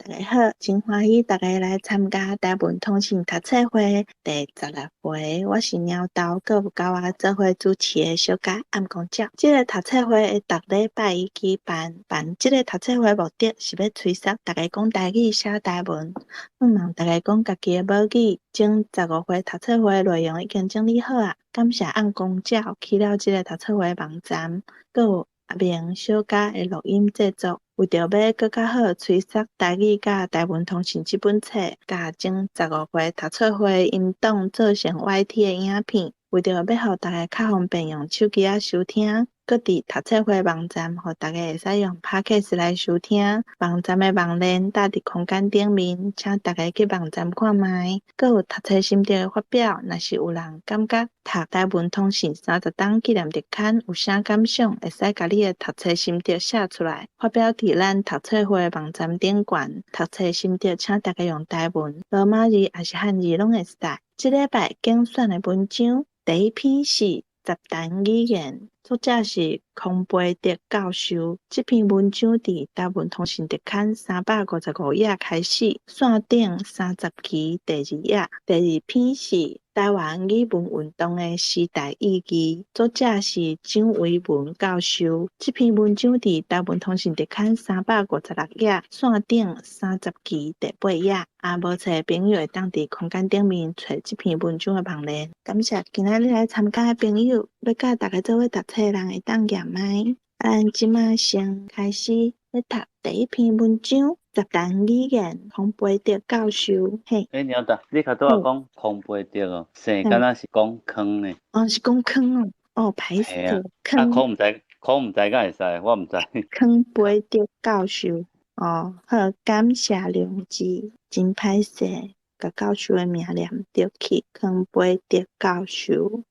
大家好，真欢喜大家来参加台文通信读册会第16回，我是鸟豆，阁有甲我做伙主持的小甲暗公鸟。这个读册会会逐礼拜一举办，这个读册会目的是要催促大家讲台语、写台文，希望大家讲家己的母语。前15回读册会内容已经整理好啊，感谢暗公鸟去了这个读册会网站，阁有阿明、小甲的录音制作。为着要更较好催促台语甲台文通信这本册，甲前15回读册会音档做成 YT 的影片，为着要互大家较方便用手机仔收听，搁伫读册会网站，互大家会使用 Podcast 来收听。网站的网链搭伫空间顶面，请大家去网站看卖。搁有读册心得的发表，若是有人感觉读台文通信30档纪念日刊有啥感想，会使甲你的读册心得写出来，发表伫咱读册会网站顶悬。读册心得，请大家用台文、罗马字也是汉字拢会使。这礼拜竞选的文章，第一篇是《十单语言》，作者是孔培德教授。这篇文章伫台文通信日刊355页开始，线顶30期第2页。第二篇是台湾语文运动的时代意义，作者是蒋维文教授。这篇文章伫台文通信日刊356页，线顶30期第8页。无册的朋友会当伫空间顶面找这篇文章的网链。感谢今仔日来参加的朋友，要甲大家做伙读册的人会当验麦。咱即马先开始要读第一篇文章。十单语言，孔培德教授。嘿，鸟达，你较拄仔讲孔培德哦，生敢若是讲坑呢？是讲坑哦。歹势，坑毋知敢会使，我毋知。孔培德教授。好，感谢良知，真歹势，甲教授的名念着去。孔培德教授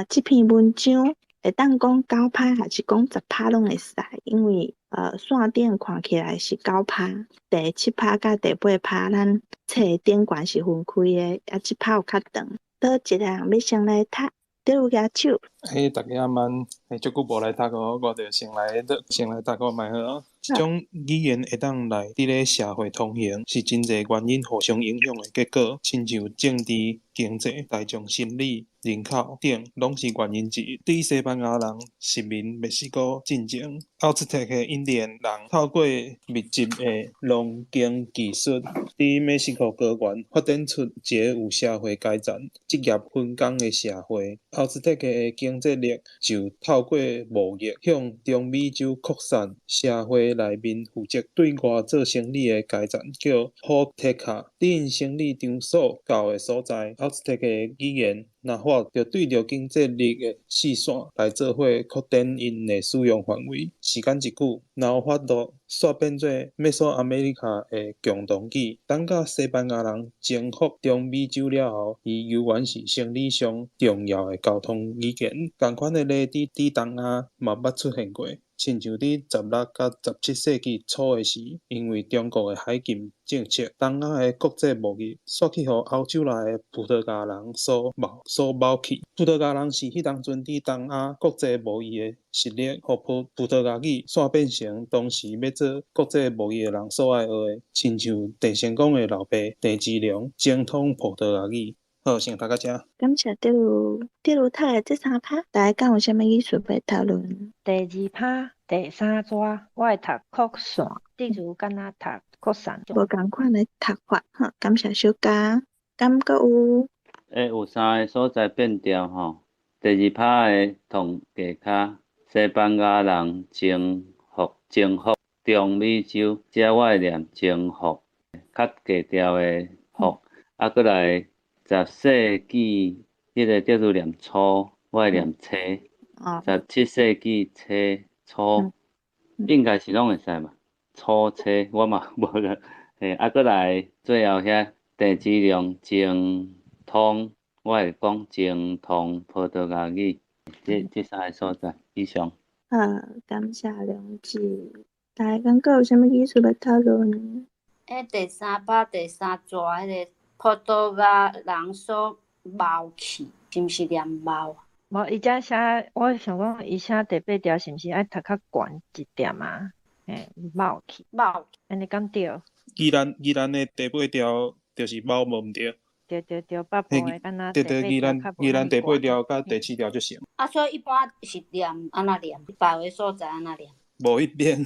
这篇文章会当讲9拍还是讲10拍拢会使，因为线顶看起来是9拍，第7拍甲第8拍咱册顶悬是分开的，这拍有较长。倒一个人要先来读，第有举手。大家晚，足久无来读哦，我着先来读个卖好。这种语言会当来伫咧社会通行，是真侪原因互相影响的结果，亲像政治、经济、大众心理、人口等，拢是原因之一。对西班牙人殖民墨西哥进前，奥兹特克印第安人透过密集的农耕技术，伫墨西哥高原发展出一个有社会阶层、职业分工的社会。奥兹特克的经济力就透过贸易向中美洲扩散，社会内面负责对外做生意的阶层叫霍特卡。因生理场所到的所在，奥兹特克的语言若法就对着经济力的四线来做伙扩展因的使用范围。时间一久，若有法度煞变做美索阿美利卡的共同语。等到西班牙人征服中美洲了后，伊犹原是生理上重要的交通语言。同款的例子伫东亚嘛捌出现过。亲像伫16甲17世纪初的时，因为中国的海禁政策，东亚的国际贸易煞去互欧洲内的葡萄牙人所谋去。葡萄牙人是迄当阵伫东亚国际贸易的实力，互葡萄牙语煞变成当时要做国际贸易的人所爱学的，亲像郑成功的老爸郑芝龙精通葡萄牙语。好，先读到这。感谢第二读的这3拍，大家敢有啥物意思要讨论？第2拍第3纸，我会读扩散，例如敢若读扩散。无共款的读法，感谢小嘉。敢阁有？有3个所在变调吼。第2拍的同价卡，西班牙人征服中美洲，这我会念征服，较低调的服。过来10世纪，迄个叫做念初，我会念初。17世纪初，应该是拢会使嘛。初我嘛无个。过来最后遐郑芝龙精通，我会讲精通葡萄牙语。这3个所在以上。感谢良知。大家敢阁有啥物意思要讨论？第3拍第3纸，迄个葡萄牙人所谋去，是毋是念谋？无，伊遮写，我想讲，伊写第8条是毋是爱读较悬一点啊？谋去，谋，安尼讲对。宜兰的第8条就是猫无毋对。对，北部的敢若对，第8条较无遐宜兰第8尼悬。条甲第7条就行，啊，所以一般是念安怎念？别个所在安怎念？无一定，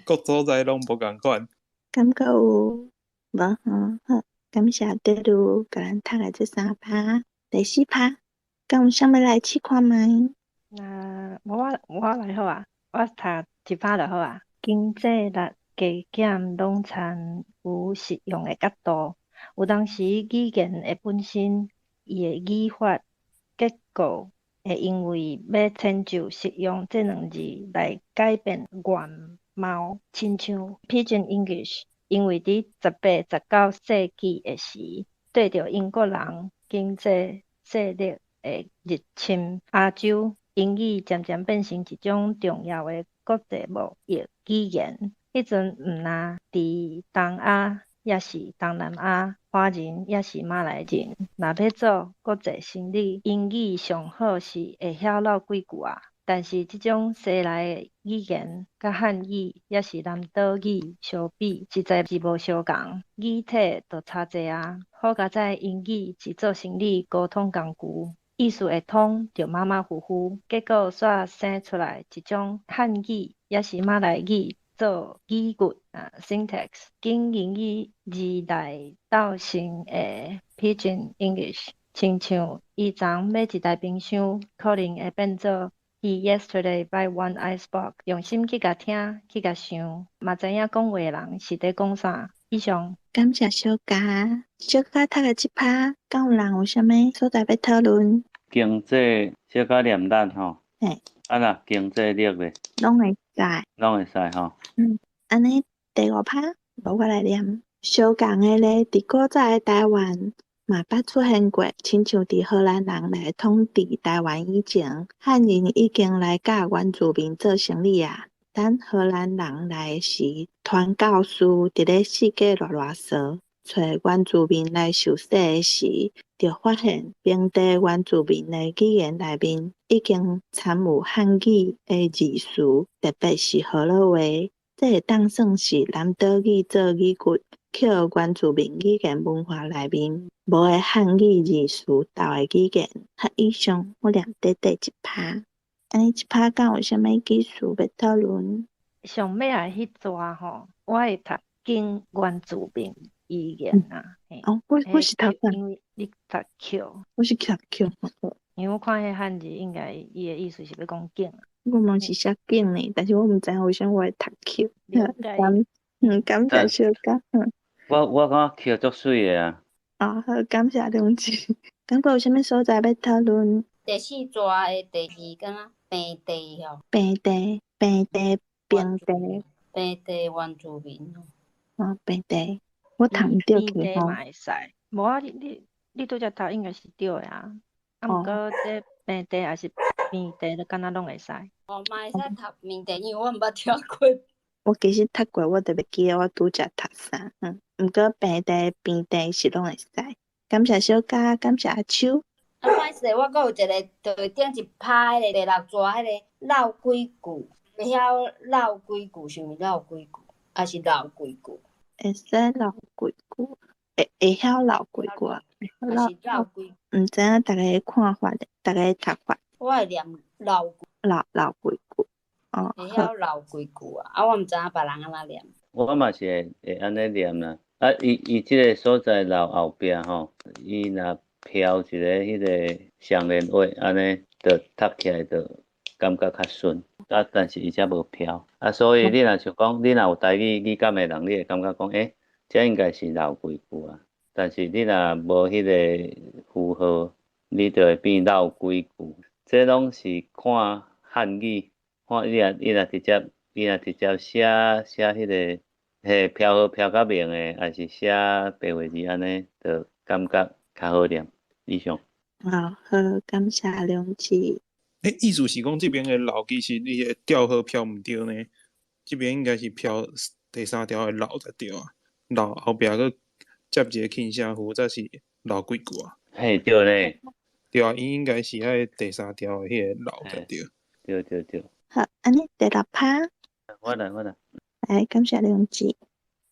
各所在拢无共款。感觉有无好，感谢德鲁甲咱读的这3趴，第4趴，敢有啥物来试看觅？那我来好啊，我读1趴就好啊。经济力加减拢参有实用的角度，有当时语言的本身，伊的语法结构会因为要迁就实用这2字来改变原貌，亲像 Pidgin English， 因为伫18、19世纪的时，对着英国人经济势力的入侵亚洲，英语渐渐变成一种重要的国际贸易语言。迄阵毋若伫东亚，也是东南亚，华人也是马来人，若要做国际生意，英语上好是会晓唠几句啊。但是即种西来的语言，甲汉语也是南岛语相比，实在是无相共，语体就差济啊。好佳在英语是做生理沟通工具。意思会通就马马虎虎，结果煞生出来一种汉语也是马来语做语句syntax， 经英语字来斗成的 Pidgin English， 亲像以前买一台冰箱，可能会变做He yesterday by one icebox， 用心去甲听，去甲想，嘛知影讲话的人是伫讲啥。以上。感谢小嘉，小嘉读的这趴，敢有人有啥物所在要讨论？经济小可念咱吼，嘿，啊若经济力咧，拢会使。拢会使吼。安尼第5趴，无我来念。相共的咧，伫古早的台湾嘛捌出现过，亲像伫荷兰人来统治台湾以前，汉人已经来甲原住民做生意啊。等荷兰人来时，传教士伫咧世界乱踅，找原住民来受洗的时，就发现平地原住民的语言内面已经掺有汉语的字词，特别是荷兰话。这会当算是南岛语做语句，扣原住民语言文化内面无的汉语字词斗的语言。以上我念第1趴。安尼一趴敢有啥物技术要讨论？上尾来迄抓吼，我会读经原住民语言啊。我是读啥？因为你读 Q， 我是读 Q。因为我看迄汉字应该伊的意思是要讲景啊。我嘛是写景呢，但是我毋知影为啥我会读 Q。了解。感谢小嘉。我感觉 Q 足水的啊。好，感谢两字。感觉有啥物所在要讨论？第4抓的第2敢若平地吼，平地平地原住民平地，我读毋对去吼。嘛会使，无啊，你拄则读应该是对的啊。毋过这平地还是平地，就敢若拢会使。嘛会使读平地，因为我毋捌听过。我其实读过，我就袂记得我拄则读啥。毋过平地平地是拢会使。感谢小嘉，感谢阿秋。歹势，我阁有一个对顶一趴迄个第6抓迄个绕几句，会晓绕几句，是毋是绕几句，还是绕几句？会使绕几句，会晓绕几句啊？还是绕几？毋知影大家看法，大家读法。我会念绕几。绕几句。会晓绕几句啊！我毋知影别人安怎念。我嘛是会安尼念啦。伊即个所在绕后壁吼，伊若飘一个迄个相连话，安尼就读起来就感觉较顺。但是伊则无飘。所以你若想讲，你若有台语感的人，你会感觉讲，这应该是绕几句啊。但是你若无迄个符号，你就会变绕几句。这拢是看汉语，看伊若直接写迄个飘好飘较明的，还是写白话字安尼，就感觉较好念。以上。好，感谢两字。意思是讲这边的绕其实你的调号飘毋对呢，这边应该是飘第3条的绕才对啊，绕后壁佫接一个轻声符，才是绕几句啊。嘿，对呢。对啊，伊应该是迄第3条的迄个绕才对。对。好，安尼第6趴。我来。来，感谢两字。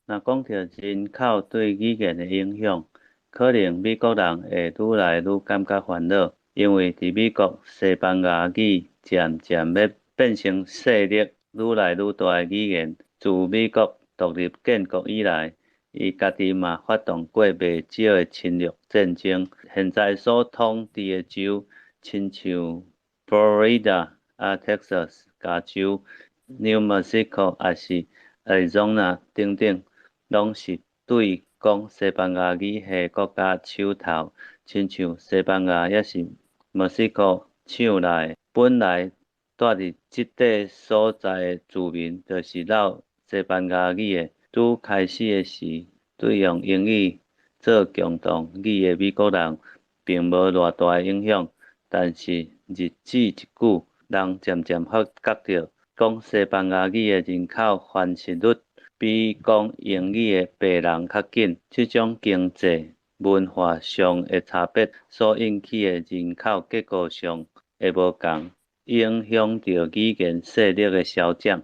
若讲到人口对语言的影响，可能美国人会愈来愈感觉烦恼，因为伫美国西班牙语渐渐要变成势力愈来愈大的语言。自美国独立建国以来，伊家己嘛发动过袂少的侵略战争。现在所统治的州，亲像 Florida、Texas、加州、New Mexico 也是 Arizona 等等，拢是对讲西班牙语系国家手头，亲像西班牙也是墨西哥手内。本来住伫即块所在的居民，就是唠西班牙语的。拄开始的时，对用英语做共同语的美国人并无偌大的影响，但是日子一久，人渐渐发觉到，讲西班牙语的人口繁殖率比讲英语的白人较紧。这种经济、文化上的差别所引起的人口结构上的无同，影响到语言势力的消长。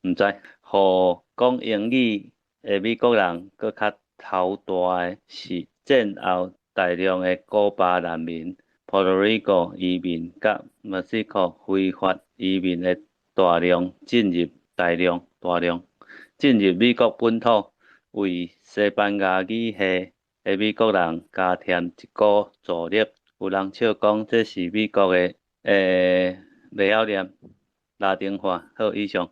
毋知，互讲英语的美国人搁较头大的是战后大量的古巴难民、Puerto Rico 移民甲墨西哥非法移民的大量进入美国本土，为西班牙语系的美国人加添一股助力。有人笑讲这是美国的袂晓念拉丁化。好，以上。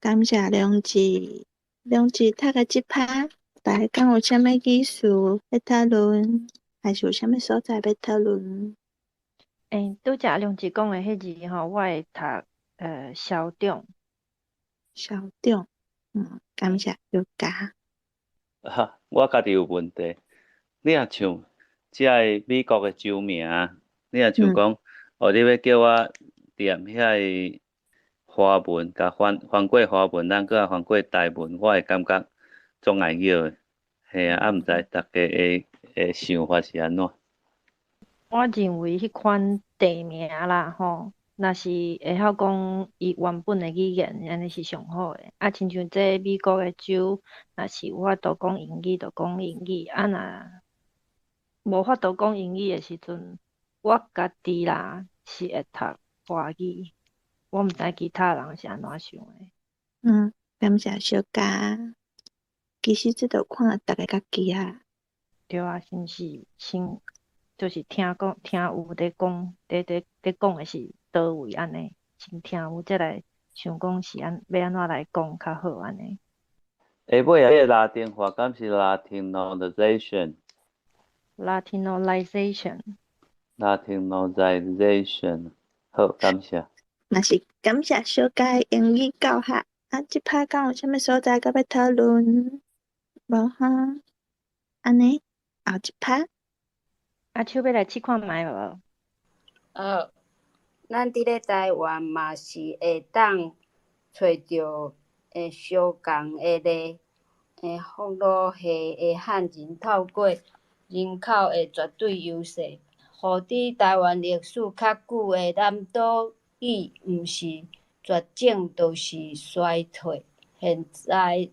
感谢梁志，梁志读个即趴，大家敢有啥物意思要讨论，还是有啥物所在要讨论？拄则梁志讲的迄字吼，我会读小长。小长，感谢有加。我家己有问题，你若像遮个美国的州名，你若像讲，你要叫我念遐个华文，甲翻过华文，咱搁翻过台文，我会感觉总碍晓的。嘿啊，毋知大家的想法是安怎？我认为迄款地名啦吼，若是会晓讲伊原本的语言，安尼是上好诶。亲像这美国的州，若是有法度讲英语，就讲英语；若无法度讲英语的时阵，我家己啦是会读华语。我毋知其他人是安怎想诶。感谢小加。其实这就看大家家己啊。对啊，是毋是先就是听有在讲，在讲的是倒位安尼，先听有再来想讲是要安怎来讲较好安尼。下尾啊，迄个拉丁话敢是 Latinoization。好，感谢。嘛是感谢小加的英语教学。即趴敢有啥物所在搁要讨论？无哈？安尼，后一趴。阿秋要来试看觅无？咱伫咧台湾嘛是会当找着相共的福禄系的汉人，透过人口的绝对优势，互伫台湾历史较久的南岛语毋是绝种，就是衰退。现在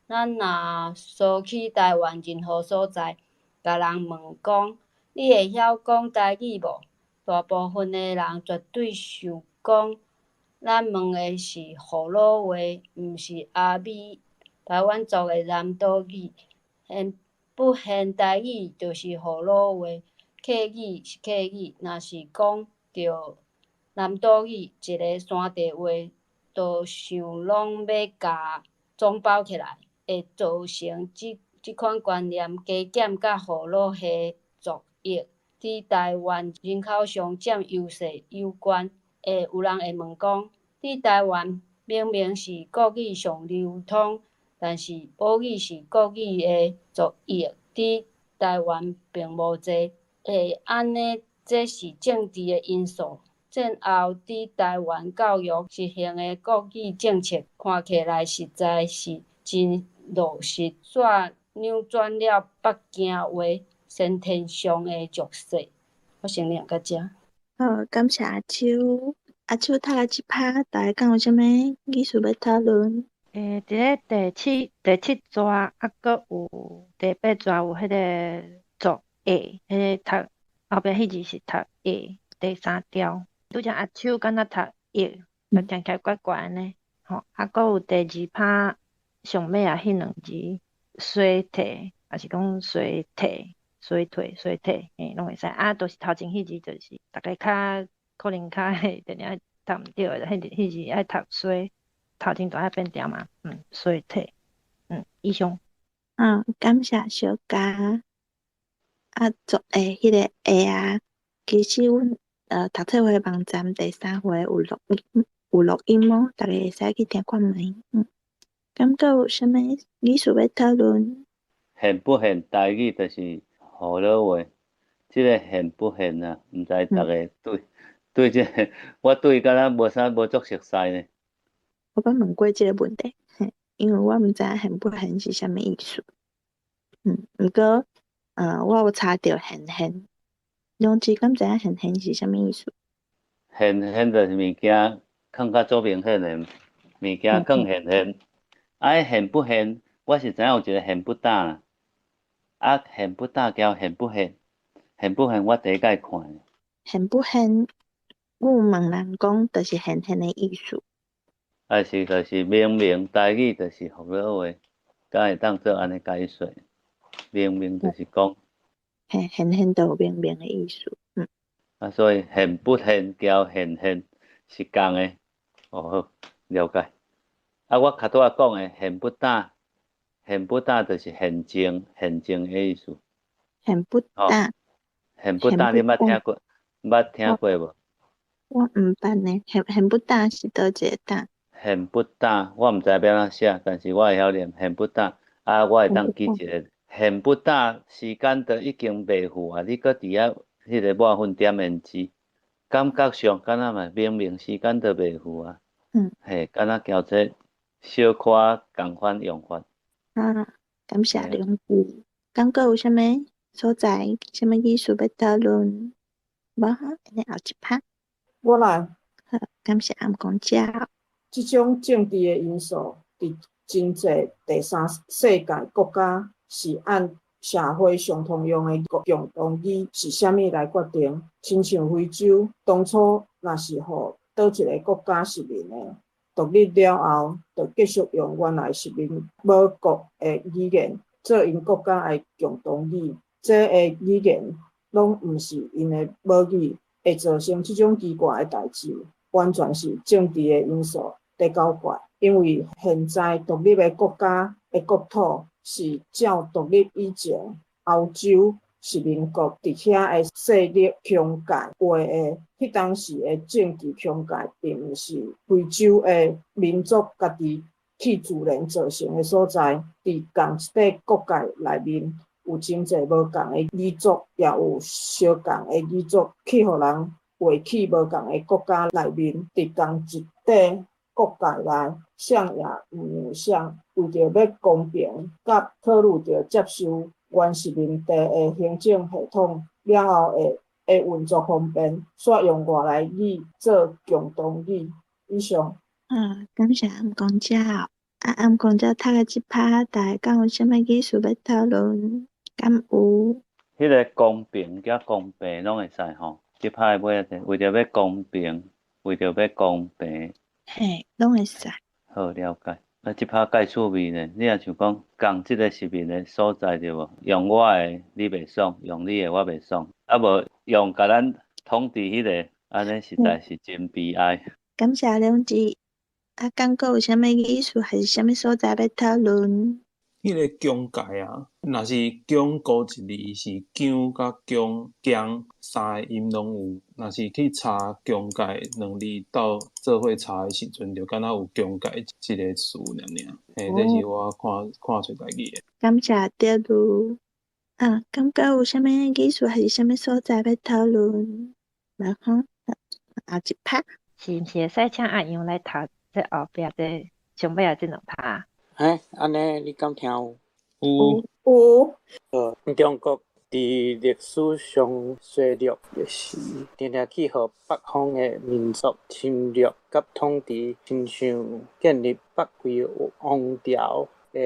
咱若搜去台湾任何所在，甲人问讲，你会晓讲台语无？大部分的人绝对想讲，咱问的是葫芦话，毋是阿美台湾族的南岛语。不现代语就是葫芦话，客语是客语。若是讲着南岛语，一个山地话，就想拢要甲总包起来，会造成即款观念加减甲葫芦系族裔伫台湾人口上占优势有关。有人会问讲，伫台湾明明是国语上流通，但是母语是国语的族裔伫台湾并无济。安尼这是政治的因素。战后伫台湾教育实行的国语政策，看起来实在是真落实，煞扭转了北京话先天上的弱势。我先念到这。好，感谢阿秋。阿秋读个即趴，大家敢有啥物意思要讨论？伫咧第七纸，搁有第八纸有迄个作下，迄个读后壁迄字是读下，第三条，拄则阿手敢若读翼，就听起来怪怪安尼。吼，搁有第二拍上尾啊迄两字衰退，也是讲衰退、衰退、衰退，拢会使。都是头前迄字，就是逐个可能较会定定读毋对的，迄字爱读衰。头前都爱变调嘛，衰退，以上。感谢小嘉。作诶，迄个下啊，其实阮读册会网站第3回有录音哦，大家会使去听看觅。敢搁有啥物意思要讨论？现不现台语就是河洛话，即个现不现啊，毋知逐个对即个，我对敢若无足熟悉呢。我捌问过即个问题，因为我毋知影现不现是啥物意思。毋过我有查到现，两字敢知影现是啥物意思？现就是物件放较做明显的物件更现。现不现，我是知影有一个现不打，现不打交现不现，现不现我第一摆看。现不现，阮有问人讲，就是现的意思。就是明台语就是福佬话，敢会当做安尼解说。明就是讲，现都有明的意思。所以现不现交现是共的。好，了解。我较拄仔讲的现不打就是现情的意思。现不打，现不打，你捌听过无？我毋捌呢。现不打是倒一个打？现不打，我毋知要安怎写，但是我会晓念现不打。我会当记一个，现不打，时间都已经袂赴啊！你搁伫遐迄个抹粉点胭脂，感觉上敢若嘛明时间都袂赴啊。敢若交这小可共款用法。感谢两句。敢搁有啥物所在，啥物意思要讨论？无哈，安尼后一拍。我来。好，感谢暗公教。即种政治的因素，伫真济第三世界国家是按社会上通用的共同语是啥物来决定。亲像非洲，当初若是互倒一个国家殖民的，独立了后，就继续用原来殖民母国的语言做因国家的共同语，这个语言拢毋是因的母语，会造成即种奇怪的代志，完全是政治的因素在搞怪。因为现在独立的国家的国土是照独立以前欧洲殖民国伫遐的势力疆界画的，迄当时的政治疆界，并毋是非洲的民族家己去自然造成的所在。伫同一个国界内面，有真济无共的语族，也有相共的语族，去互人画起无共的国家内面，伫同一块国界内，谁也毋让谁。为着要公平，甲考虑着接受原殖民地的行政系统了后会运作方便，煞用外来语做共同语。以上。感谢暗公教。暗公教读的即拍，大家敢有啥物意思要讨论？敢有？迄个公平甲公平拢会使吼。即拍的尾仔为着要公平，为着要公平。拢会使。好，了解。即拍介趣味呢？你若像讲共即个殖民的所在对无？用我的你袂爽，用你的我袂爽，无用甲咱统治迄个，安尼实在是真悲哀。感谢两字。敢搁有啥物意思，还是啥物所在要讨论？迄个疆界啊，若是疆高一字是疆甲疆三个音拢有，若是去查疆界两字到做伙查的时阵，就敢若有疆界即个词尔。这是我看出台语的。感谢德如。敢搁有啥物意思，还是啥物所在要讨论？无吼，后一拍。是毋是会使请阿阳来读这后壁这上尾这两拍？安尼你敢听有？有。中国伫历史上衰落的是，常常去互北方的民族侵略甲统治，亲像建立北魏王朝的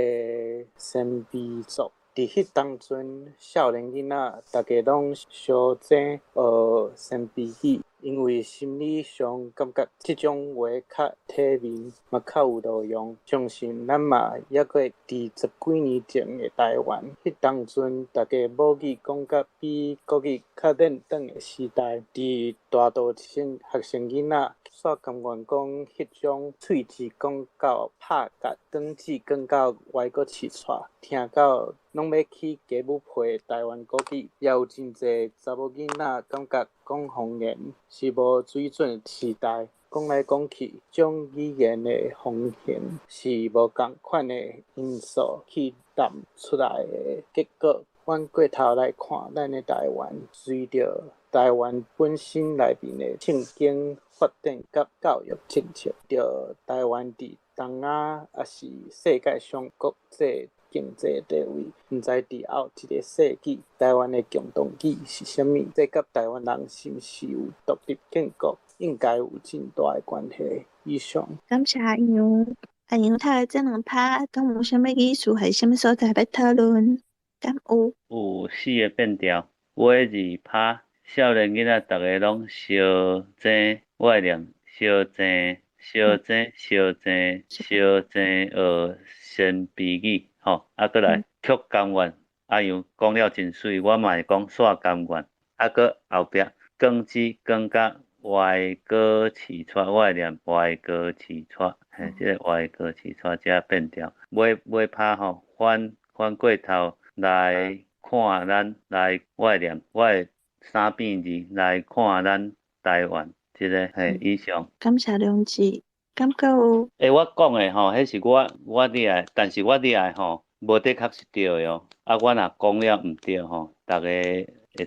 鲜卑族。伫迄当阵，少年囡仔大家拢相争学鲜卑语，因为心理上感觉即种话较体面，嘛较有路用。相信咱嘛抑过伫10几年前的台湾，迄当阵大家母语讲甲比国语较练转的时代，伫大多学生囡仔煞甘愿讲迄种喙齿讲到拍甲，光指讲到歪个试出，听到拢要去家母配台湾国语，也有真侪查某囡仔感觉讲方言是无水准的时代。讲来讲去，种语言的方言是无共款的因素去淡出来的结果。阮过头来看，咱的台湾随着台湾本身内面的政经发展甲教育政策，着台湾伫东亚也是世界上国际经济地位，毋知伫后一个世纪，台湾的共同语是啥物？这甲台湾人是毋是有独立建国，应该有真大的关系。以上。感谢阿杨，阿杨读的这两趴，敢有啥物意思？还是啥物所在要讨论？敢有？有4个变调，尾2拍，少年囡仔逐个拢相争，我会念相争，相争，相争，相争学鲜卑语，吼，过来曲甘愿，阿杨讲了真水，我嘛会讲煞甘愿，搁后壁光指光甲歪歌试出，我会念歪歌试出，即个歪歌试出才变调，尾拍吼，反过头来看咱来，我会念，我会3变字来看咱台湾，即个以上。感谢梁子，敢搁有？我讲的吼，迄是我厉害，但是我厉害吼，无的确是对的哦。我若讲了毋对吼，大家会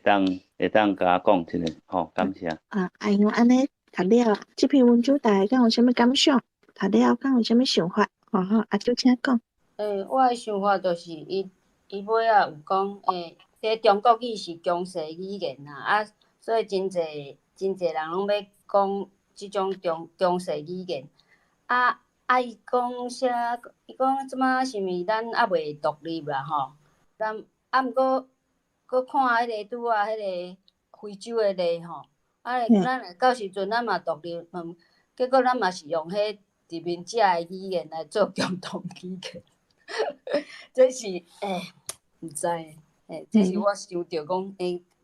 当甲我讲一下吼，感谢。阿杨安尼读了这篇文章，大家敢有啥物感想？读了敢有啥物想法？阿舅请讲。我的想法就是伊尾仔有讲，这中国语是强势语言啦，所以真侪人拢要讲即种强势语言。伊讲啥？伊讲即马是毋是咱还袂独立啦吼？咱毋过看迄个拄啊，迄个非洲的例吼，咱到时阵咱嘛独立，结果咱嘛是用迄殖民者的语言来做共同语言。这是毋知这是我想着讲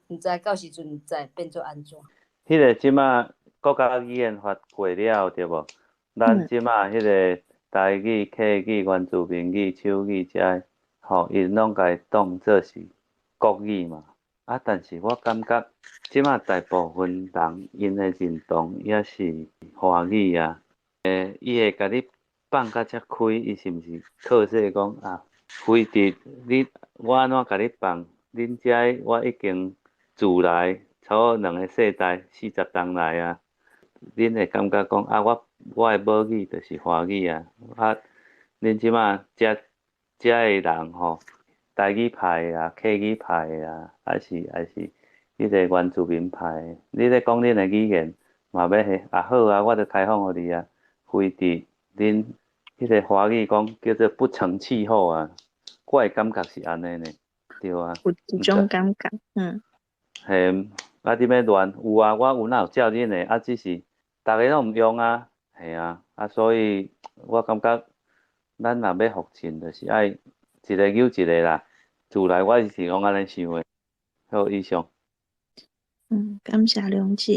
毋知到时阵会变做安怎。迄个即马国家语言法过了对无？咱即马迄个台语、客语、原住民语、手语遮，吼，因拢甲伊当做是国语嘛。但是我感觉即马大部分人因的认同也是华语啊。伊会甲你放甲遮开，伊是毋是靠说讲非得我安怎甲你放？恁遮我已经住来差不多2个世代40冬来啊。恁会感觉讲我的母语就是华语啊。恁即马遮的人吼，台语派的客语派的还是迄个原住民派的，你咧讲恁的语言嘛要好啊，我著开放互你啊。非得恁迄个华语讲叫做不成气候啊，我的感觉是安尼呢，对啊。有一种感觉，你要乱有啊，我有哪有照恁的，只是逐个拢毋用啊，所以我感觉咱若要复振，就是爱一个有一个啦。自来我是讲安尼想的。好，以上。感谢梁子。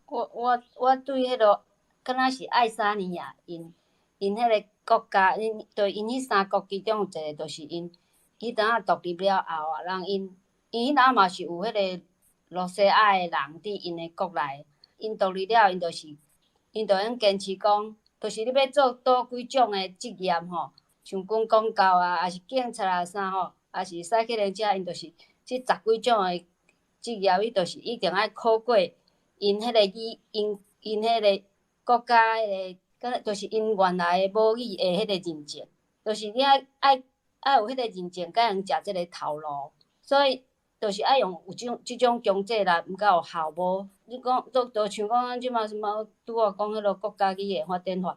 我对迄落敢若是爱沙尼亚，因迄个国家，因迄3国其中有一个，就是因当啊独立了后啊，因迄搭嘛是有迄个罗西亚的人伫因的国内，因独立了，因就用坚持讲，就是你要做倒几种的职业吼，像讲公教啊，也是警察啊啥吼，也是赛克人遮，因就是即10几种的职业，伊就是一定爱考过因迄个因迄个国家迄个，就是因原来的母语的迄个认证，就是你爱有迄个认证，才能食即个头路。所以就是爱用有即种经济力，毋甲有效无？你讲，就像讲咱即马什么拄啊讲迄落国家语言发展法，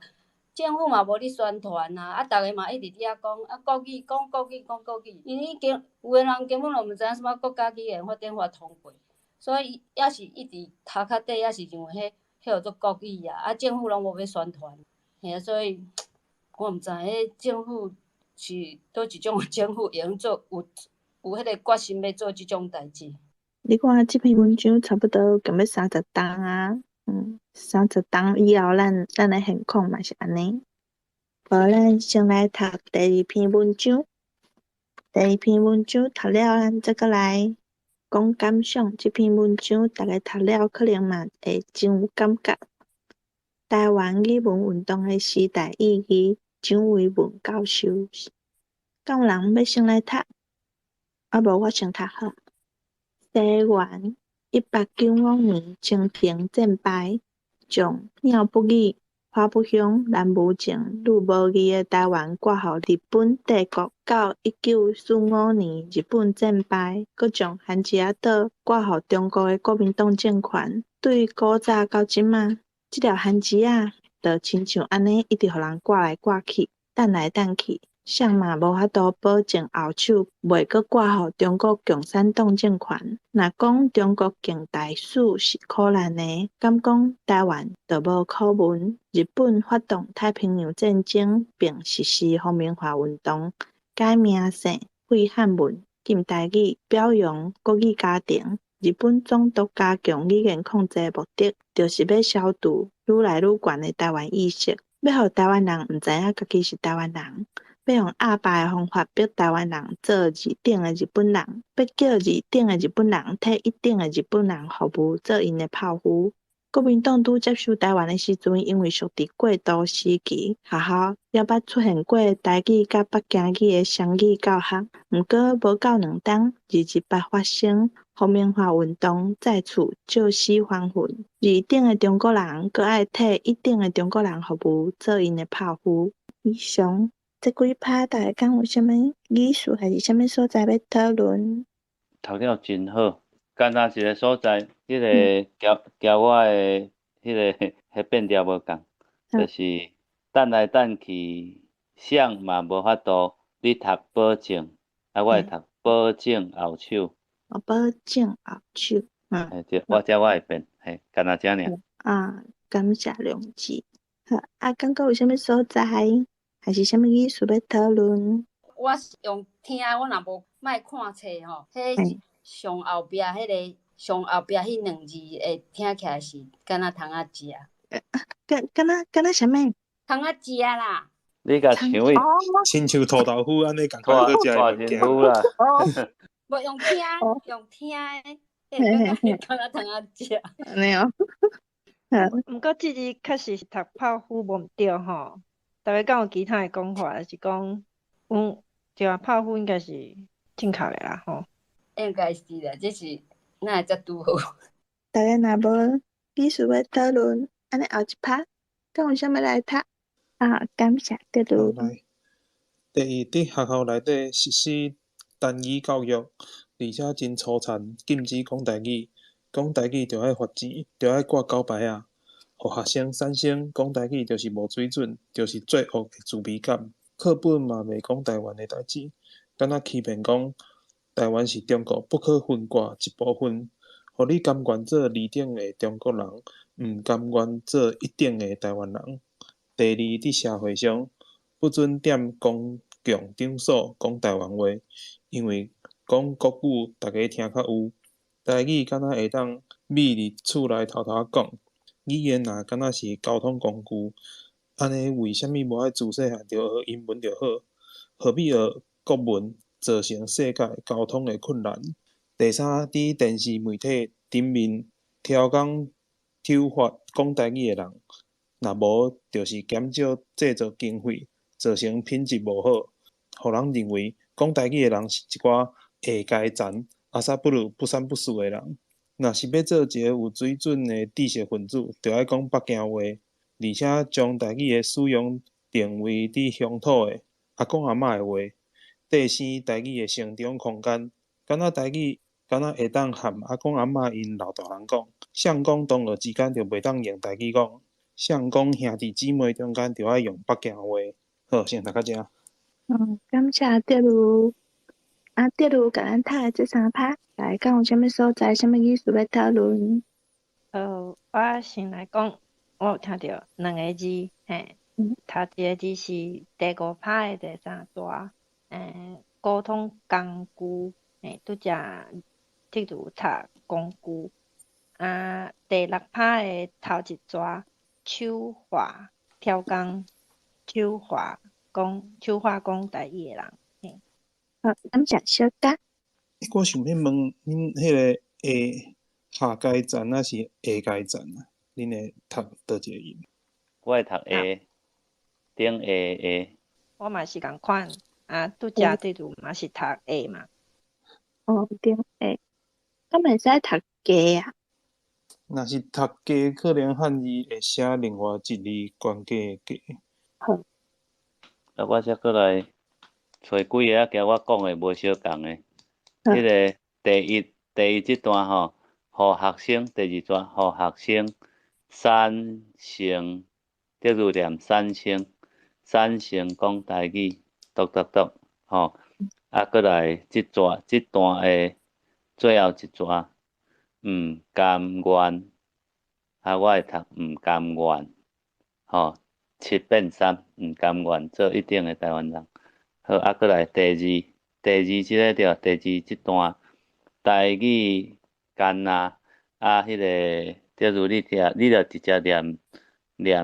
政府嘛无咧宣传啊，逐个嘛一直伫遐讲啊国语，讲国语，讲国语，因为有诶人根本就毋知影什么国家语言发展法通过，所以也是一直头壳底也是认为迄叫做国语啊，啊政府拢无要宣传，嘿啊，所以我毋知迄政府是倒一种政府会用做有迄个决心要做即种代志。你看即篇文章差不多敢要30档啊，30档以后咱的现况嘛是安尼。无咱先来读第2篇文章。第2篇文章读了，咱再搁来讲感想。即篇文章大家读了可能嘛会真有感觉。台湾语文运动的时代意义，蒋维文教授。敢有人要先来读？啊无我先读好。西元1895年，清廷战败，将鸟不语、花不香、南无情、女无义的台湾割予日本帝国。到1945年，日本战败，搁将番薯仔岛割予中国的国民党政权。对古早到即马，即条番薯仔就亲像安尼，一直互人割来割去，等来等去。谁嘛无法度保证后手袂阁割予中国共产党政权。若讲中国近代史是苦难的，敢讲台湾就无苦文？日本发动太平洋战争，并实施皇民化运动，改名姓、废汉文、禁台语，表扬国语家庭。日本总督加强语言控制的目的，就是要消除愈来愈悬的台湾意识，要互台湾人毋知影家己是台湾人。要用压霸的方法逼台湾人做二等的日本人，要叫二等的日本人替一等的日本人服务，做因的炮夫。国民党拄接收台湾的时阵，因为属伫过渡时期，学校也捌出现过台语甲北京语的双语教学。毋过无到2冬，228发生皇民化运动，再次借尸还魂。二等的中国人阁爱替一等的中国人服务，做因的炮夫。以上。这几趴大家讲有啥物意思，还是啥物所在要讨论？读了真好，干那一个所在，迄个交我的迄变调无共，就是等来等去，想嘛无法度，你读保证，啊，我会读保证后手。保证后手。对，我会变，干那遮尔。感谢良知。好，感觉有啥物所在？还是啥物意思要讨论？我是用听，我若无莫看册吼，迄上后壁迄个上后壁迄2字会听起来是敢若虫仔食。敢若啥物？虫仔食啦。你甲想伊，亲像土豆腐安尼共款好食的物件。啦。无用听的，敢若虫仔食。安尼哦。毋过即日确实是读炮夫无毋对吼。大家敢有其他的讲法，是讲，对啊，炮夫应该是正确的啦，吼。应该是啦，这是哪会遮拄好？大家若无意思要讨论，安尼后一趴，敢有啥物来读？感谢得lu。第二，伫学校内底实施单语教育，而且真粗残，禁止讲台语，讲台语就爱罚钱，就爱挂狗牌啊。互学生产生讲台语就是无水准，就是作恶的自卑感。课本嘛袂讲台湾的代志，敢若欺骗讲台湾是中国不可分割一部分，互你甘愿做2等的中国人，毋甘愿做1等的台湾人。第二，伫社会上不准踮公共场所讲台湾话，因为讲国语大家听较有，台语敢若会当秘入厝内偷偷讲。语言若敢若是交通工具，安尼为虾米无爱自细汉就学英文就好？何必学国文，造成世界交通的困难？第三，伫电视媒体顶面超工挑发讲台语的人，若无就是减少制作经费，造成品质无好，互人认为讲台语的人是一寡下阶层、阿萨不如不三不四的人。若是要做一个有水准的知识分子，就爱讲北京话，而且将台语的使用定位伫乡土的阿公阿嬷的话。第四，台语的成长空间，敢若台语敢若会当和阿公阿嬷因老大人讲，相公同学之间就袂当用台语讲，相公兄弟姊妹中间就爱用北京话。好，先读到这。感谢德如。德如甲咱读这三趴，来讲有啥物所在、啥物意思要讨论？我先来讲，我有听到两个字，头一个字是第五趴的第三段，沟通工具，拄则即有读工具。第六趴的头一段手画挑工，手画讲台语的人。好，感谢小嘉。我想要问恁迄个下阶站还是下阶站啊？恁会读倒一个音？我会读顶下。我嘛是共款，拄则即度嘛是读下嘛。顶下，敢袂使读加啊？若是读加，可能汉字会写另外一字关加的加。好。我则过来找几个啊，甲我讲的无相共的。迄个第一即段吼，互学生；第二段互学生三成，得如念三成，三成讲台语，吼。过来即段的最后一段，甘愿，我会读甘愿，吼，7变3，甘愿做一定的台湾人。好，过来第二即个着，第二即段台语干那，迄个得如你着直接念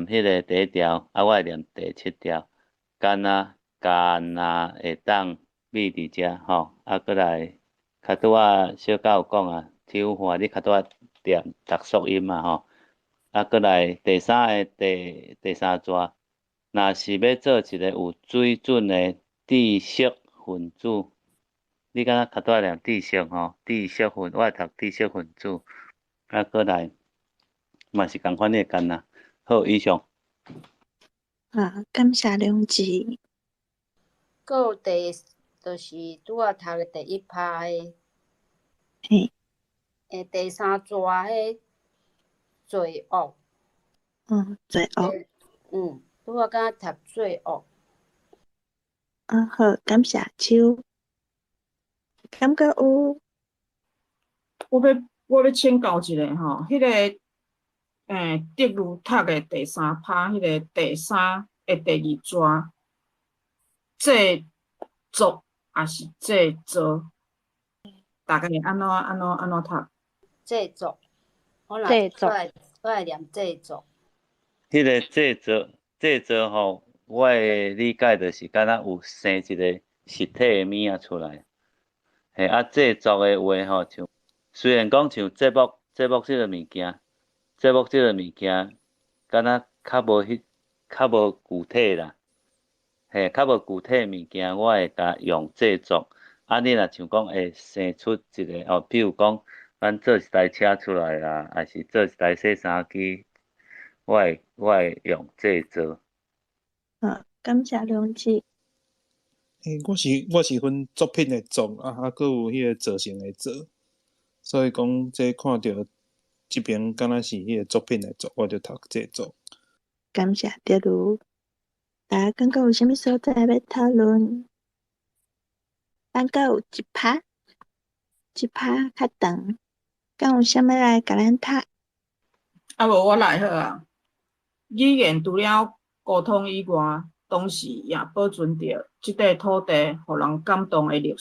迄个第一条，我会念第7条，干那会当秘伫遮吼，过来较拄仔小可有讲抽换你较拄仔念读缩音嘛吼，过来第三个第三段，若是要做一个有水准的知识分子，你敢若较拄仔念知识吼，我会读知识分子，过来嘛是共款的干那。好，以上。感谢梁子。搁有就是拄仔读的第一趴的，第三段迄罪恶。罪恶。拄仔敢若读罪恶。好，感谢秋。感觉有。我要请教一下吼，迄个德如读的第三趴，迄个第三的第二段，制作还是制作？大概安怎读？制作，我会念制作。迄个制作吼，我的理解就是敢若有生一个实体的物仔出来。制作的话吼，像虽然讲像节目即个物件，敢若较无具体啦。较无具体的物件，我会甲用制作。你若像讲会生出一个比如讲，咱做一台车出来啦，还是做一台洗衫机，我会用制作。感谢梁子。我是分作品的作搁有迄个造型的造，所以讲这看到这边敢若是迄个作品的作，我就读制作。感谢德如。大家感觉有啥物所在要讨论？咱搁有一趴较长，敢有啥物来甲咱读？无我来好啊。语言除了沟通以外，同时也保存着即块土地互人感动的历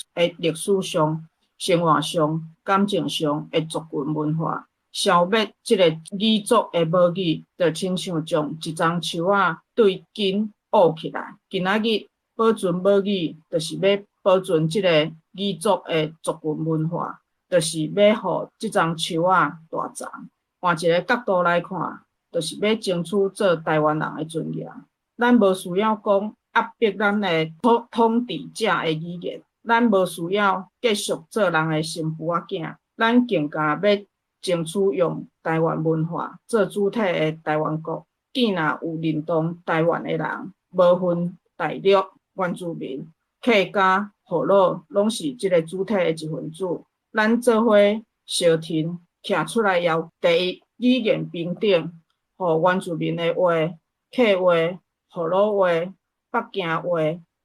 史上、生活上、感情上的族群文化。消灭即个语族的母语，就亲像将一丛树仔对根捂起来。今仔日保存母语，就是要保存即个语族的族群文化，就是要互即丛树仔大长。换一个角度来看，就是要争取做台湾人的尊严。咱无需要讲压迫咱的统治者的语言，咱无需要继续做人的新妇仔囝，咱更加要争取用台湾文化做主体的台湾国。既然有认同台湾的人，无分大陆原住民、客家、河洛，拢是即个主体的一份子。咱做伙相挺，徛出来要第一语言平等，互原住民的话、客话、河洛话、北京话，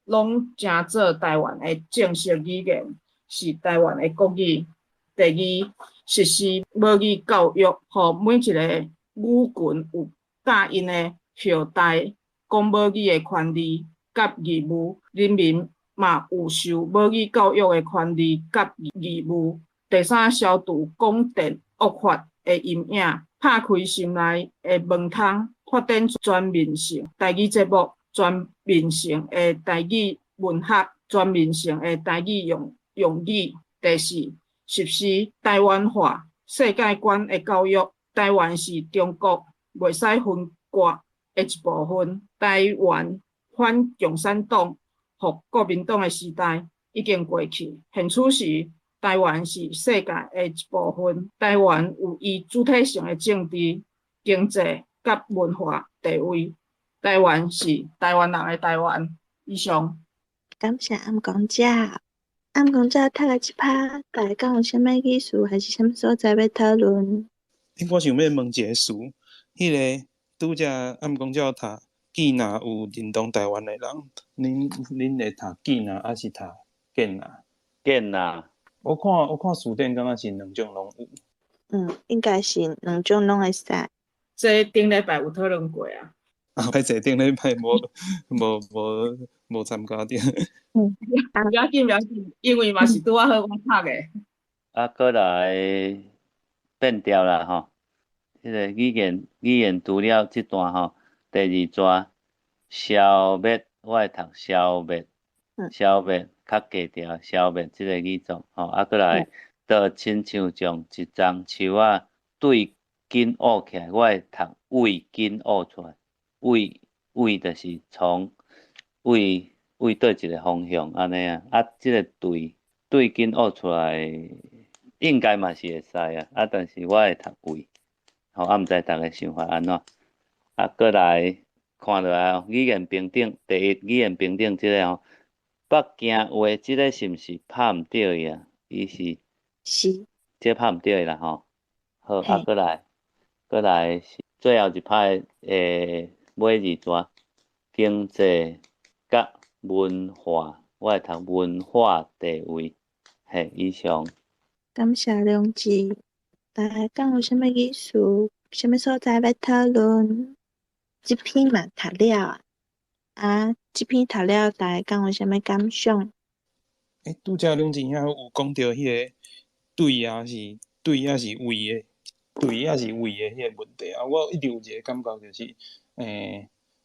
拢成做台湾的正式语言，是台湾的国语。第二，实施母语教育，互每一个语群有教因的后代讲母语的权利甲义务，人民嘛有受母语教育的权利甲义务。第三，消除广电恶法的阴影，拍开心内的门窗，发展全面性台语节目、全面性的台语文学、全面性的台语用语。第四，实施台湾化世界观的教育，台湾是中国袂使分割的一部分。台湾反共产党和国民党的时代已经过去，现此时台湾是世界的一部分。台湾有伊主体性的政治、经济甲文化地位。台湾是台湾人的台湾。以上。感谢暗公教。暗公教读个一趴，大家敢有啥物意思，还是啥物所在要讨论？我想要问一个事，迄个拄则暗公教读囝仔有认同台湾的人，恁会读囝仔还是读囝仔？囡仔，我看书典敢若是两种拢有。应该是两种拢会使。这顶礼拜有讨论过啊。歹势顶礼拜无参加着。不要紧，因为嘛是拄啊好我读的。过来变调啦吼，迄个语言除了即段吼，第二段消灭，我会读消灭，消灭较低调，消灭即个语种吼，过来倒亲像种一丛树仔对紧乌起来，我会读为紧乌出来，为就是从为倒一个方向安尼啊，即个对紧乌出来。应该嘛是会使啊，但是我会读为，毋知大家想法安怎？过来看落来语言平等，第一语言平等即个北京话即个是毋是拍毋对伊啊？伊是即拍毋对啦吼。好，过来是最后一拍尾二段，经济甲文化，我会读文化地位，以上。感谢两字，大家敢有啥物意思？啥物所在要讨论？这篇嘛读了这篇读了，大家敢有啥物感想？拄则两字遐有讲到迄个对啊是为的，对啊是为的迄个问题啊，我一直有一个感觉就是，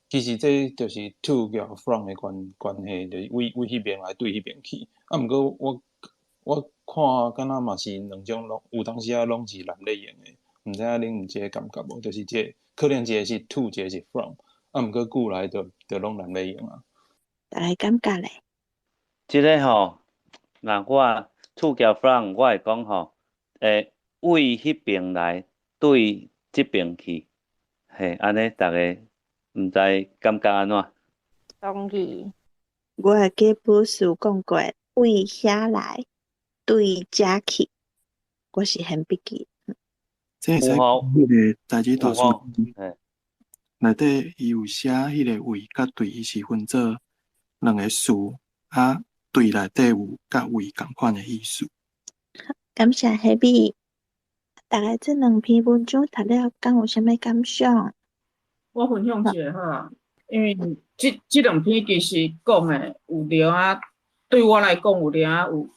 其实这就是 to 甲 from 的关系，就是为迄边来对迄边去。毋过我看敢若嘛是两种有当时拢是男咧用的，毋知影恁有即个感觉无？就是可能一个是 to， 一个是 from，毋过久来就拢男咧用啊。大家感觉咧？即个吼，若我 to 甲 from， 我会讲吼，为迄边来对即边去，安尼大家毋知感觉安怎？同意。我会记不是有讲过，为遐来。对遮去，我是很笔记。这会使迄个台语大书内底伊有写迄个为甲对，伊是分做两个词，对内底有甲为共款的意思。感谢黑米，大概这两篇文章读了，敢有啥物感想？我分享一下哈，因为这两篇其实讲的有了啊，对我来讲有了啊有。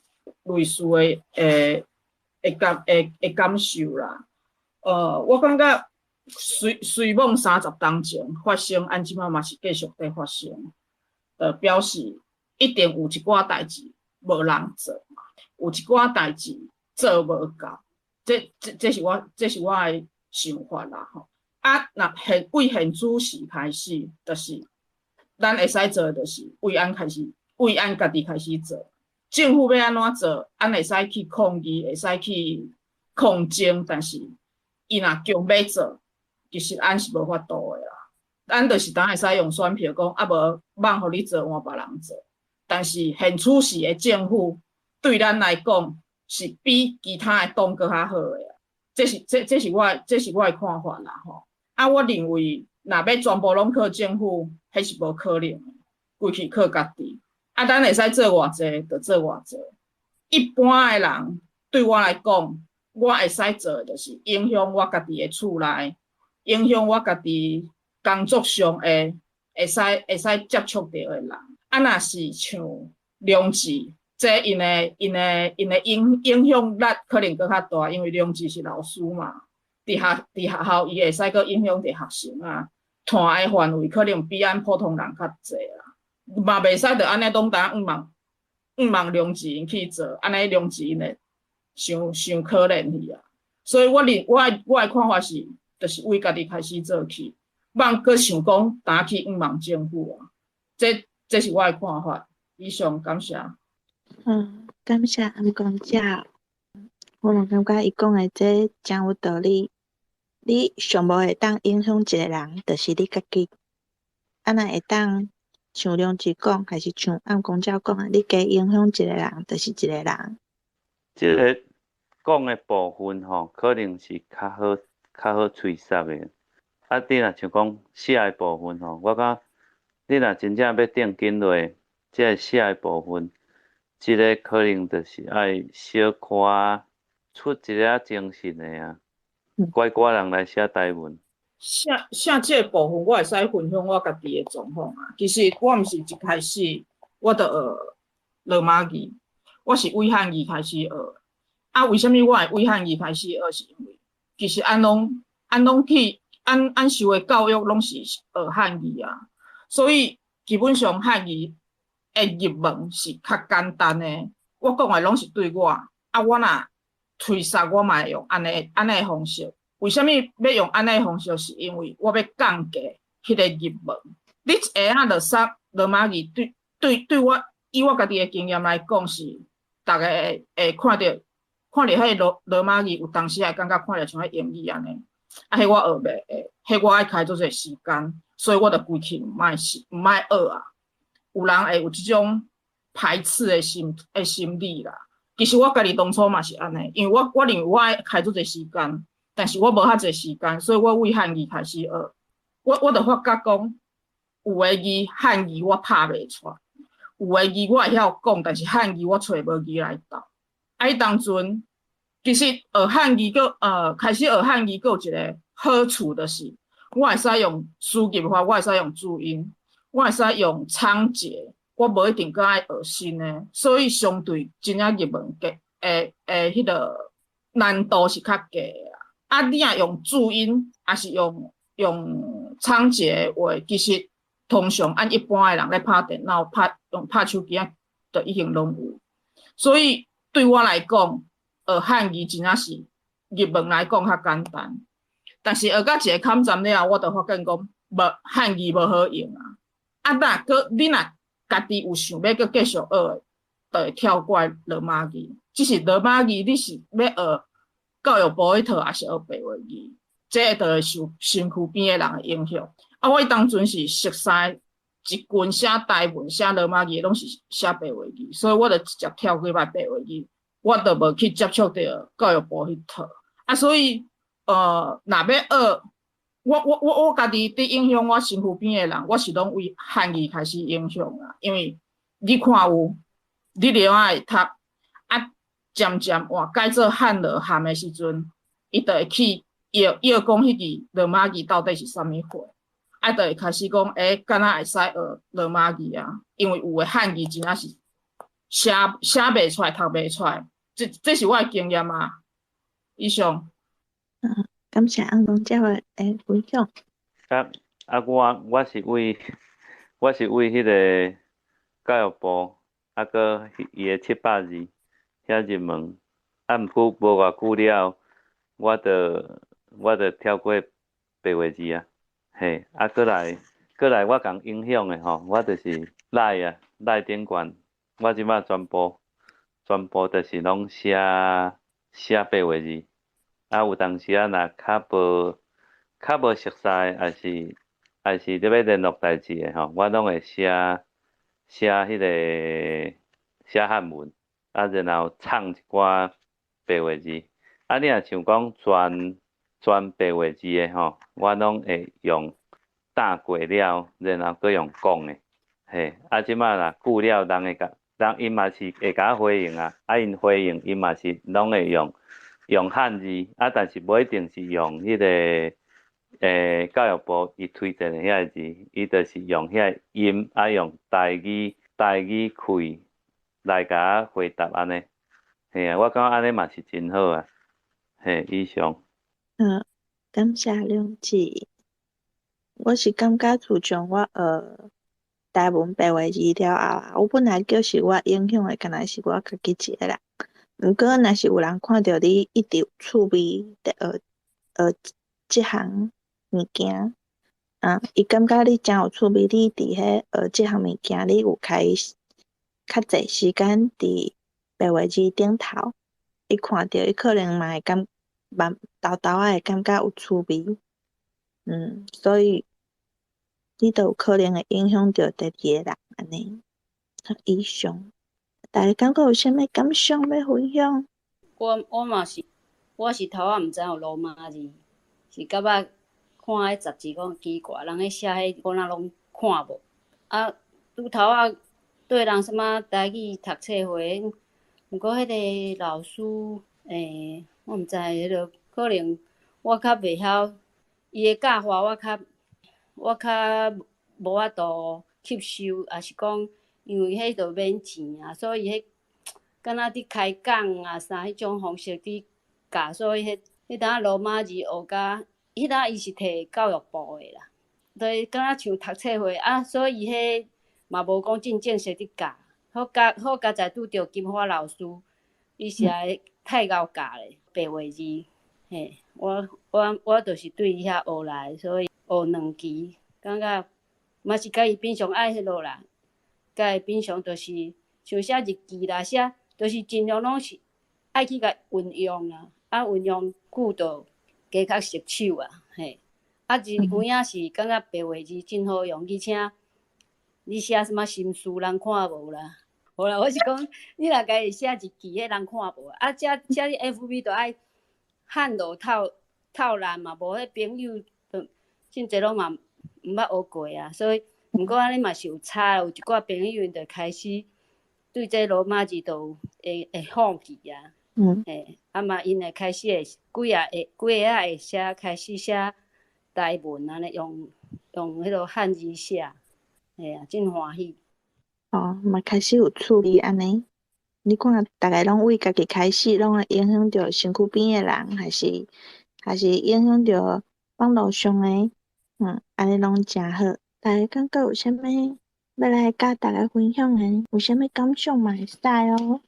类似的感受啦，我感觉随梦30当前发生，按即嘛是继续在发生，表示一定有一寡代志无人做，有一寡代志做无够，这是我的想法啦吼。那为现主时开始，就是咱会使做，就是为咱家己开始做。政府要安怎做，咱会使去抗议，会使去抗争，但是伊若强要做，其实咱是无法度的啦。咱就是当会使用选票讲，无茫互你做，换别人做。但是现此时的政府对咱来讲是比其他的党搁较好的啊。这是我的看法啦吼。啊，我认为若要全部拢靠政府，迄是无可能的，规气靠家己。啊，咱会使做偌济，就做偌济。一般的人对我来讲，我会使做的就是影响我家己的厝内，影响我家己工作上会使接触到的人。啊，若是像良智，这因的影响力可能搁较大，因为良智是老师嘛，伫学校伊会使搁影响着学生啊，传的范围可能比咱普通人较济啦，嘛袂使着安尼拢当望良智因去做，安尼良智因会伤可怜去啊。所以我的看法是，就是为家己开始做起，莫搁想讲打去望政府啊。这是我的看法。以上感谢。感谢暗公教。我嘛感觉伊讲的这真有道理。你上无会当影响一个人，就是你家己。啊，若会当像良智讲，还是像暗公教讲的，你加影响一个人，就是一个人。这个讲的部分吼，可能是较好吹杀的。啊，你若像讲写的部分吼，我感你若真正要定紧落，这个写的部分，这个可能就是爱小可出一个精神的啊，乖人来写台文。写这个部分，我会使分享我家己的状况啊。其实我毋是一开始我就学罗马语，我是为汉语开始学。啊，为什么我会为汉语开始学？是因为其实俺受的教育拢是学汉语啊，所以基本上汉语的入门是较简单的。我讲的拢是对我，啊，我若推杀我嘛会用安尼的方式。为什么要用安尼的方式？是因为我要降低迄个入门。你一下就杀罗马语，对我以我家己的经验来讲是，大家会看到迄个罗马语，有当时会感觉看着像迄英语安尼。啊，迄我学袂会，迄我爱开足侪时间，所以我就规气毋爱学啊。有人会有即种排斥的心理啦。其实我家己当初嘛是安尼，因为我认为我爱开足侪时间，但是我无遐侪时间，所以我为汉语开始学。我就发觉讲，有的字汉语我拍袂出来，有的字我会晓讲，但是汉语我找无字来读。啊，迄当阵。其实学汉语开始学汉语，有一个好处就是，我会使用输入法，我会使用注音，我会使用仓颉，我无一定搁爱学新的，所以相对真正入门迄个难度是较低的啦。啊，你若用注音，还是用仓颉的话，其实通常按一般的人咧拍电脑、拍手机啊，就已经拢有。所以对我来讲，学汉语真正是入门来讲较简单，但是学到一个坎站了，我就发现讲汉语无好用啊。啊，你若家己有想要继续学的，就会跳过罗马语。只是罗马语你是要学教育部迄套，还是学白话语，这就会受身躯边的人的影响。啊，我当阵是熟悉一群写台文、写罗马语，拢是写白话语，所以我就直接跳过白话语。我就无去接触到教育部迄套，啊，所以若要学，我家己伫影响我身躯边的人，我是拢为汉语开始影响啊，因为你看有，你了仔会读，啊，渐渐换改做汉罗汉的时阵，伊就会去要讲迄句罗马语到底是啥物货，啊，就会开始讲，敢若会使学罗马语啊，因为有的汉语真正是写袂出来，读袂出来。这是我的经验啊。以上。感谢暗公教的分享。我是为迄个教育部，搁伊的700字遐入门，毋过无偌久了，我就跳过白话字啊，嘿，过来我共影响的吼，我就是赖顶悬，我即摆全部就是拢写白话字，有当时若较无熟悉，还是你要联络代志的吼，我拢会写迄个写汉文，然后唱一寡白话字。啊，你若像讲全白话字的吼，我拢会用打过了，然后搁用讲的。嘿，啊，即摆啦，久了人会甲，人因嘛是会甲回应啊，啊，因回应因嘛是拢会用汉字，啊，但是无一定是用迄个教育部伊推荐的遐个字，伊就是用遐个音，啊，用台语开来甲回答安尼。嘿啊，我感觉安尼嘛是真好啊。嘿，以上。感谢两姊。我是感觉自从我台文白话字了后啊，我本来就是我影响的，敢若是我家己一个人。毋过，若是有人看到你一直有趣味伫学即项物件，伊感觉你真有趣味，你伫迄学即项物件，你有开较侪时间伫白话字顶头，伊看到伊可能嘛会豆豆仔会感觉有趣味，所以你都有可能会影响到第二个人安尼。以上，大家感觉有啥物感想要分享？我嘛是，我是头仔毋知有罗马字，是感觉看迄杂志讲奇怪，人咧写迄我若拢看无。啊，拄头仔对人什么台语读册会，毋过迄个老师，我毋知迄个可能我较袂晓，伊的教法我较无法度吸收，也是讲因为迄着免钱啊，所以迄敢若伫开讲啊啥迄种方式伫教，所以迄当罗马字学甲，迄当伊是摕教育部的啦，就是敢若像读册会啊，所以伊迄嘛无讲正式伫教，好佳在拄着金华老师，伊实在太贤教咧白话字，嘿，我就是对伊遐学来，所以学2期，感觉嘛是家己平常爱迄落啦，家己平常就是像写日记啦，写就是尽量拢是爱去甲运用啦，啊运用久就加较熟手啊，嘿，啊有影是感觉白话字真好用，而且你写什么心事人看无啦。好啦，我是讲，你若家己写日记，迄人看无啊。写你 FB 就爱汉路透烂嘛，无迄朋友真侪拢嘛毋捌学过啊。所以，毋过安尼嘛是有差，有一寡朋友因就开始对这罗马字就会放弃啊。嘿，啊嘛因会开始会几个仔会写，开始写台文安尼用迄落汉字写，嘿啊，真欢喜。嘛开始有趣味安尼。你看，大家拢为家己开始，拢会影响到身躯边的人，还是影响到网络上的，安尼拢真好。大家感觉有啥物要来甲大家分享的？有啥物感想嘛会使哦。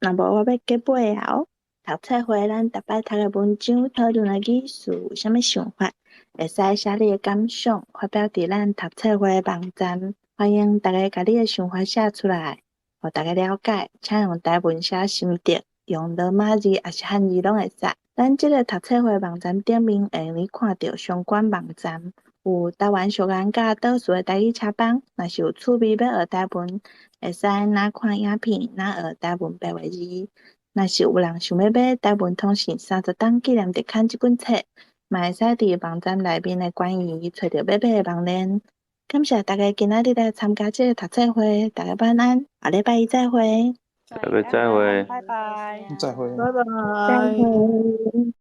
若无我要结尾啊。读册会咱逐摆读的文章、讨论的语词有啥物想法，会使写你的感想，发表伫咱读册会网站。欢迎大家甲你的想法写出来，互大家了解。请用台文写心得，用罗马字也是汉字拢会使。咱即个读册会网站顶面会用你看到相关网站，有台湾俗言甲倒数的台语插榜。若是有趣味要学台文，会使哪看影片，哪学台文白话字。若是有人想要买台文通信30档纪念日刊即本册，嘛会使伫网站内面的关于找到要买的网链。感谢大家今仔日来参加这个读册会，大家晚安，下礼拜一再会。下礼拜再会。拜拜。再会。拜拜。再会。